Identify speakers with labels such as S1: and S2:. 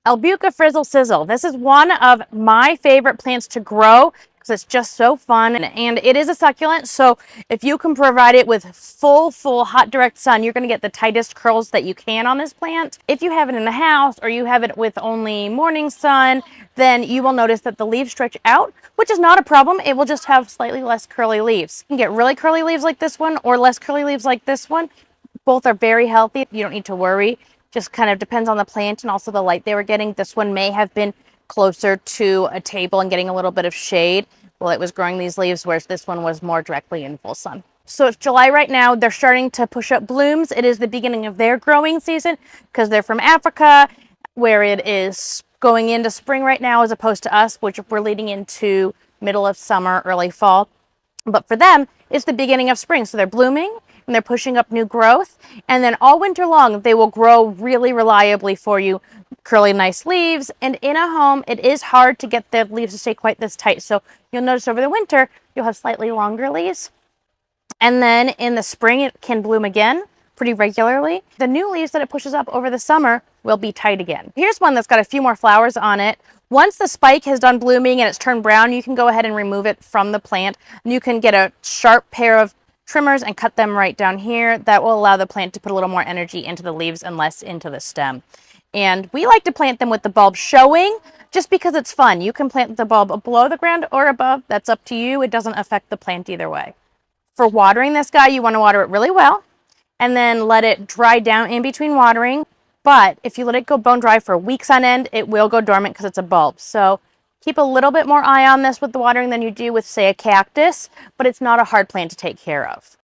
S1: Albuca Frizzle Sizzle. This is one of my favorite plants to grow because it's just so fun, and it is a succulent, so if you can provide it with full hot direct sun, you're going to get the tightest curls that you can on this plant. If you have it in the house or you have it with only morning sun, then you will notice that the leaves stretch out, which is not a problem. It will just have slightly less curly leaves. You can get really curly leaves like this one or less curly leaves like this one. Both are very healthy. You don't need to worry. Just kind of depends on the plant and also the light they were getting. This one may have been closer to a table and getting a little bit of shade while it was growing these leaves, whereas this one was more directly in full sun. So it's July right now. They're starting to push up blooms. It is the beginning of their growing season because they're from Africa, where it is going into spring right now, as opposed to us, which we're leading into middle of summer, early fall. But for them, it's the beginning of spring. So they're blooming and they're pushing up new growth. And then all winter long, they will grow really reliably for you. Curly, nice leaves. And in a home, it is hard to get the leaves to stay quite this tight. So you'll notice over the winter, you'll have slightly longer leaves. And then in the spring, it can bloom again pretty regularly. The new leaves that it pushes up over the summer will be tight again. Here's one that's got a few more flowers on it. Once the spike has done blooming and it's turned brown, you can go ahead and remove it from the plant. And you can get a sharp pair of trimmers and cut them right down here. That will allow the plant to put a little more energy into the leaves and less into the stem. And we like to plant them with the bulb showing just because it's fun. You can plant the bulb below the ground or above. That's up to you. It doesn't affect the plant either way. For watering this guy, you want to water it really well and then let it dry down in between watering. But if you let it go bone dry for weeks on end, it will go dormant because it's a bulb. So keep a little bit more eye on this with the watering than you do with, say, a cactus, but it's not a hard plant to take care of.